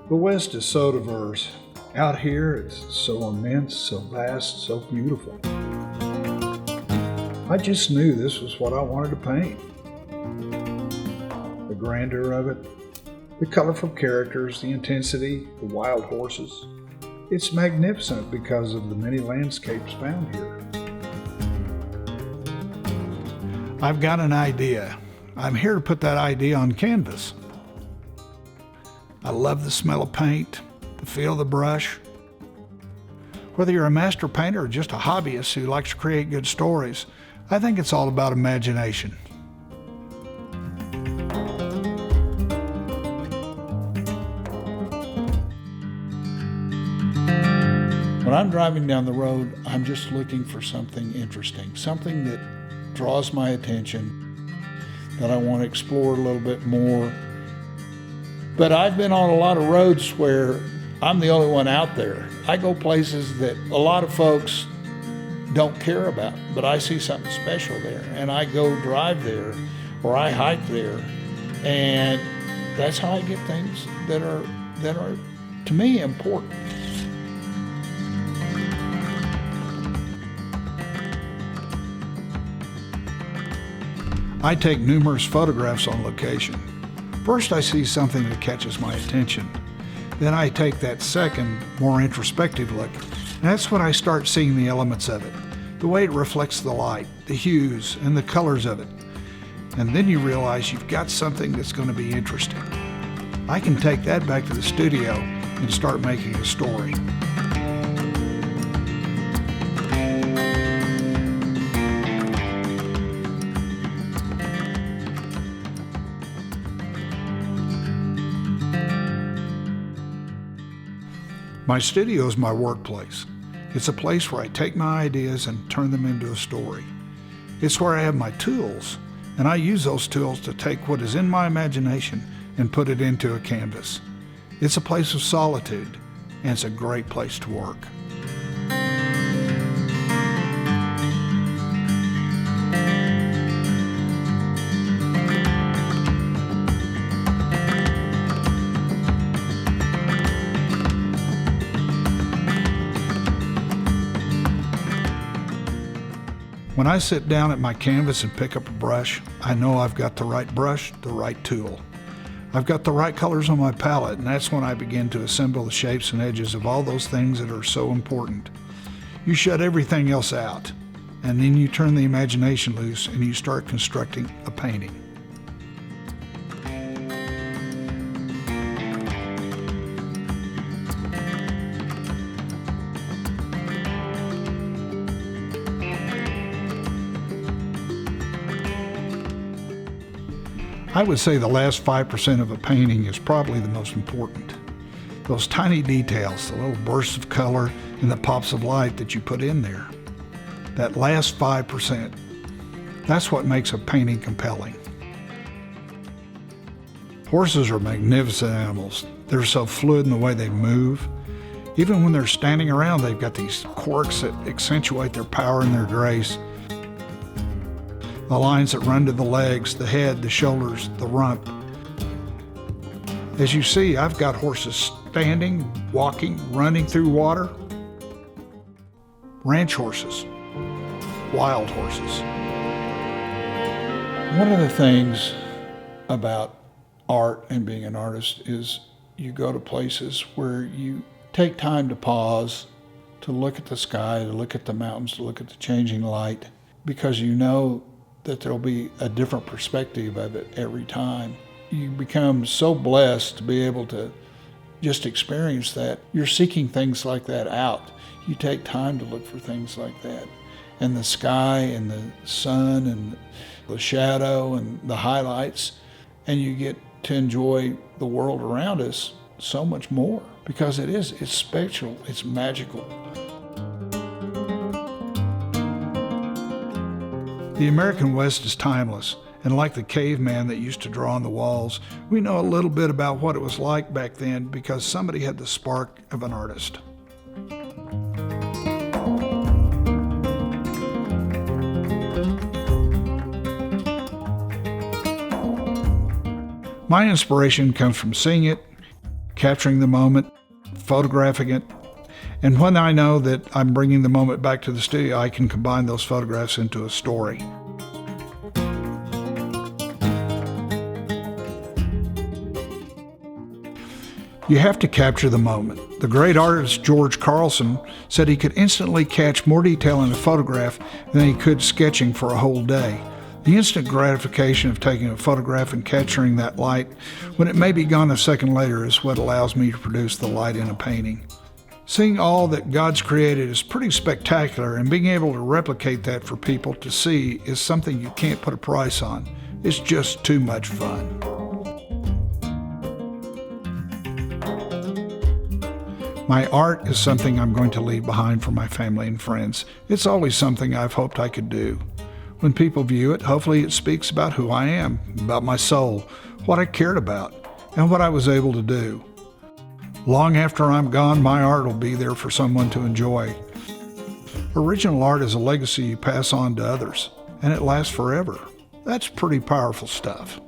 The West is so diverse. Out here, it's so immense, so vast, so beautiful. I just knew this was what I wanted to paint. The grandeur of it, the colorful characters, the intensity, the wild horses. It's magnificent because of the many landscapes found here. I've got an idea. I'm here to put that idea on canvas. I love the smell of paint, the feel of the brush. Whether you're a master painter or just a hobbyist who likes to create good stories, I think it's all about imagination. When I'm driving down the road, I'm just looking for something interesting, something that draws my attention, that I want to explore a little bit more. But I've been on a lot of roads where I'm the only one out there. I go places that a lot of folks don't care about, but I see something special there, and I go drive there, or I hike there, and that's how I get things that are to me important. I take numerous photographs on location. First, I see something that catches my attention. Then I take that second, more introspective look, and that's when I start seeing the elements of it, the way it reflects the light, the hues, and the colors of it. And then you realize you've got something that's going to be interesting. I can take that back to the studio and start making a story. My studio is my workplace. It's a place where I take my ideas and turn them into a story. It's where I have my tools, and I use those tools to take what is in my imagination and put it into a canvas. It's a place of solitude, and it's a great place to work. When I sit down at my canvas and pick up a brush, I know I've got the right brush, the right tool. I've got the right colors on my palette, and that's when I begin to assemble the shapes and edges of all those things that are so important. You shut everything else out, and then you turn the imagination loose and you start constructing a painting. I would say the last 5% of a painting is probably the most important. Those tiny details, the little bursts of color and the pops of light that you put in there. That last 5%, that's what makes a painting compelling. Horses are magnificent animals. They're so fluid in the way they move. Even when they're standing around, they've got these quirks that accentuate their power and their grace. The lines that run to the legs, the head, the shoulders, the rump. As you see, I've got horses standing, walking, running through water. Ranch horses, wild horses. One of the things about art and being an artist is you go to places where you take time to pause, to look at the sky, to look at the mountains, to look at the changing light, because you know that there'll be a different perspective of it every time. You become so blessed to be able to just experience that. You're seeking things like that out. You take time to look for things like that. And the sky and the sun and the shadow and the highlights, and you get to enjoy the world around us so much more, because it's special, it's magical. The American West is timeless, and like the caveman that used to draw on the walls, we know a little bit about what it was like back then because somebody had the spark of an artist. My inspiration comes from seeing it, capturing the moment, photographing it. And when I know that I'm bringing the moment back to the studio, I can combine those photographs into a story. You have to capture the moment. The great artist George Carlson said he could instantly catch more detail in a photograph than he could sketching for a whole day. The instant gratification of taking a photograph and capturing that light when it may be gone a second later is what allows me to produce the light in a painting. Seeing all that God's created is pretty spectacular, and being able to replicate that for people to see is something you can't put a price on. It's just too much fun. My art is something I'm going to leave behind for my family and friends. It's always something I've hoped I could do. When people view it, hopefully it speaks about who I am, about my soul, what I cared about, and what I was able to do. Long after I'm gone, my art will be there for someone to enjoy. Original art is a legacy you pass on to others, and it lasts forever. That's pretty powerful stuff.